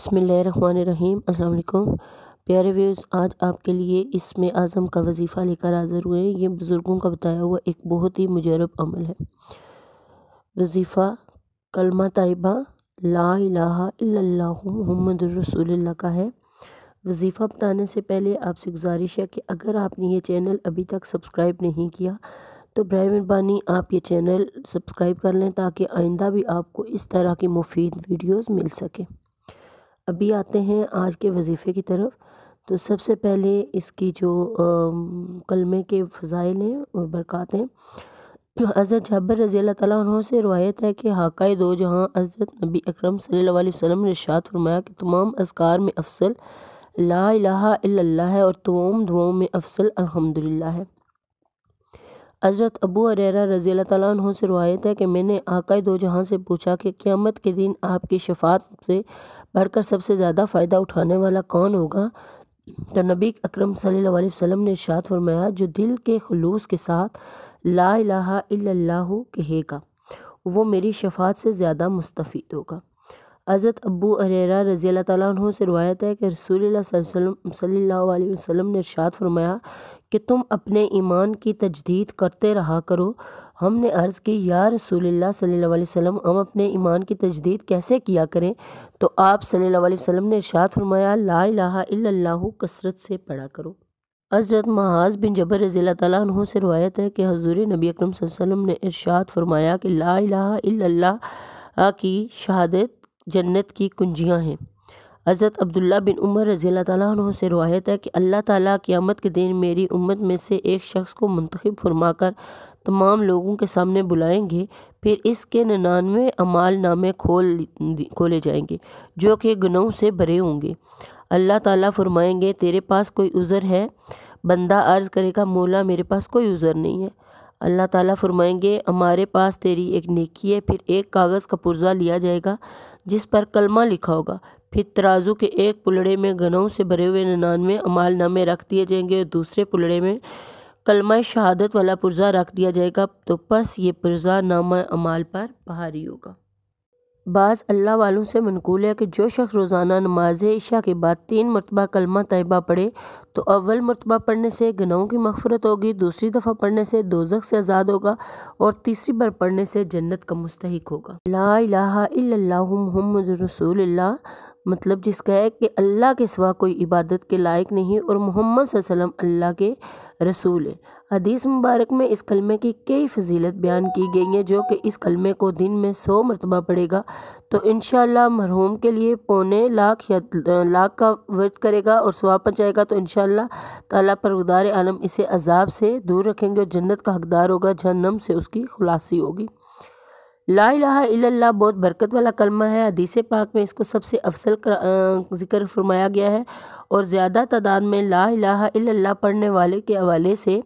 बिस्मिल्लाहिर्रहमानिर्रहीम। अस्सलाम वालेकुम प्यारे व्यूअर्स, आज आपके लिए इसमें आज़म का वजीफ़ा लेकर हाज़िर हुए हैं। ये बुज़ुर्गों का बताया हुआ एक बहुत ही मुजरब अमल है। वजीफ़ा कलमा तैयबा ला इलाहा इल्लल्लाहु मुहम्मदुर रसूलुल्लाह का है। वजीफ़ा बताने से पहले आपसे गुजारिश है कि अगर आपने ये चैनल अभी तक सब्सक्राइब नहीं किया तो बराए मेहरबानी आप ये चैनल सब्सक्राइब कर लें ताकि आइंदा भी आपको इस तरह की मुफीद वीडियोस मिल सके। अभी आते हैं आज के वजीफ़े की तरफ। तो सबसे पहले इसकी जो कलमे के फ़ज़ाइल हैं और बरक़ात हैं, हज़रत जाबिर रज़ी अल्लाह तआला अन्हु से रिवायत है कि हाकाए दो जहाँ हज़रत नबी अकरम सल्लल्लाहु अलैहि वसल्लम ने इरशाद फरमाया कि तमाम अज़कार में अफ़ज़ल ला इलाहा इल्लल्लाह है और तमाम दुआओं में अफ़ज़ल अल्हम्दुलिल्लाह है। हज़रत अबू हुरैरा रज़ी अल्लाह तआला अन्हु से रिवायत है कि मैंने आकाए दो जहाँ से पूछा कि क़यामत के दिन आपकी शफ़ाअत से बढ़कर सबसे ज़्यादा फ़ायदा उठाने वाला कौन होगा, तो नबी अकरम सल्लल्लाहु अलैहि वसल्लम ने इरशाद फरमाया जो दिल के खुलूस के साथ ला इलाहा इल्लल्लाहु कहेगा वो मेरी शफ़ाअत से ज़्यादा मुस्तफ़ीद होगा। हज़रत अबू हुरैरा रज़ी अल्लाह तआला अन्हु से रिवायत है कि रसूलुल्लाह सल्लल्लाहु अलैहि वसल्लम ने इरशाद फरमाया कि तुम अपने ईमान की तजदीद करते रहा करो। हमने अर्ज़ की या रसूलुल्लाह सल्लल्लाहु अलैहि वसल्लम हम अपने ईमान की तजदीद कैसे किया करें, तो आप सल्लल्लाहु अलैहि वसल्लम ने इरशाद फरमाया ला इलाहा इल्लल्लाहु कसरत से पढ़ा करो। हज़रत मुआज़ बिन जबल रज़ी अल्लाह तआला अन्हु से रिवायत है कि हुज़ूर नबी अकरम सल्लल्लाहु अलैहि वसल्लम ने इरशाद फरमाया कि ला इलाहा इल्लल्लाह की शहादत जन्नत की कुंजियाँ हैं। हज़रत अब्दुल्ला बिन उमर रज़ी अल्लाह तआला अन्हु से रिवायत है कि अल्लाह ताला क़यामत के दिन मेरी उम्मत में से एक शख्स को मुंतखब फरमाकर तमाम लोगों के सामने बुलाएंगे, फिर इसके 99 अमाल नामे खोले जाएंगे जो कि गुनाहों से भरे होंगे। अल्लाह ताला फरमाएंगे तेरे पास कोई उज़र है? बंदा अर्ज़ करेगा मौला मेरे पास कोई उज़र नहीं है। अल्लाह ताला फरमाएंगे हमारे पास तेरी एक नेकी है। फिर एक कागज़ का पुर्ज़ा लिया जाएगा जिस पर कलमा लिखा होगा। फिर तराजू के एक पुलड़े में गुनाहों से भरे हुए 99 अमाल नामे रख दिए जाएंगे और दूसरे पुलड़े में कलमा शहादत वाला पुर्ज़ा रख दिया जाएगा। तो बस ये पुर्ज़ा नामा अमाल पर भारी होगा। बाज़ अल्लाह वालों से मनकूल है कि जो शख्स रोज़ाना नमाज इशा के बाद 3 मरतबा कलमा तैयबा पढ़े तो अव्वल मरतबा पढ़ने से गुनाहों की मग़फ़िरत होगी, दूसरी दफ़ा पढ़ने से दोज़ख से आज़ाद होगा और तीसरी बार पढ़ने से जन्नत का मुस्तहिक होगा। ला इलाहा इल्लल्लाहु मुहम्मदुर रसूलुल्लाह मतलब जिसका है कि अल्लाह के सिवा कोई इबादत के लायक नहीं और मोहम्मद सल्लल्लाहु अलैहि वसल्लम अल्लाह के रसूल है। हदीस मुबारक में इस कलमे की कई फजीलत बयान की गई हैं। जो कि इस कलमे को दिन में 100 मरतबा पढ़ेगा तो इंशाअल्लाह मरहूम के लिए 1.25 लाख या लाख का वर्द करेगा और सवाब पहुँचाएगा तो इंशाअल्लाह ताला परवरदिगार आलम इसे अजाब से दूर रखेंगे और जन्नत का हकदार होगा, जहन्नम से उसकी खुलासी होगी। ला इलाहा इल्लल्लाह बहुत बरकत वाला कलमा है। हदीस पाक में इसको सबसे अफसल ज़िक्र फरमाया गया है और ज़्यादा तादाद में ला इलाहा इल्लल्लाह पढ़ने वाले के हवाले से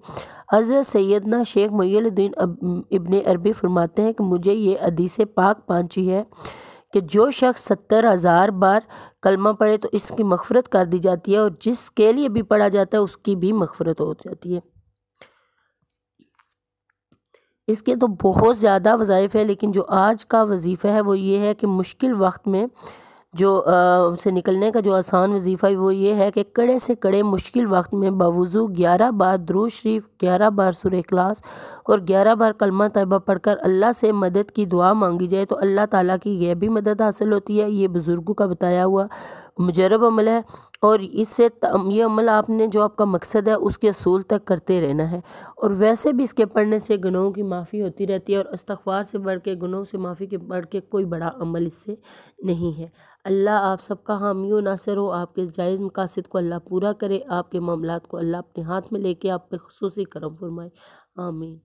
हज़रत सैयदना शेख मुईनुद्दीन इब्ने अरबी फरमाते हैं कि मुझे ये हदीस पाक पहुंची है कि जो शख्स 70,000 बार कलमा पढ़े तो इसकी मग़फ़िरत कर दी जाती है और जिसके लिए भी पढ़ा जाता है उसकी भी मग़फ़िरत हो जाती है। इसके तो बहुत ज़्यादा वज़ाइफ़ है, लेकिन जो आज का वजीफ़ा है वो ये है कि मुश्किल वक्त में जो से निकलने का जो आसान वजीफ़ा है वो ये है कि कड़े से कड़े मुश्किल वक्त में बावुज़ू 11 बार दुरूद शरीफ, 11 बार सूरह इखलास और 11 बार कलमा तैयबा पढ़कर अल्लाह से मदद की दुआ मांगी जाए तो अल्लाह ताला की गैबी मदद हासिल होती है। ये बुज़ुर्गों का बताया हुआ मुजरब अमल है और इससे ये अमल आपने जो आपका मकसद है उसके असूल तक करते रहना है। और वैसे भी इसके पढ़ने से गुनाहों की माफ़ी होती रहती है और इस्तिग़फ़ार से बढ़ के गुनाहों से माफ़ी के बढ़ के कोई बड़ा अमल इससे नहीं है। अल्लाह आप सबका हामी व नासिर हो, आपके जायज़ मकासद को अल्लाह पूरा करे, आपके मामलात को अल्लाह अपने हाथ में लेके आप पे खुसूसी करम फरमाए। आमीन।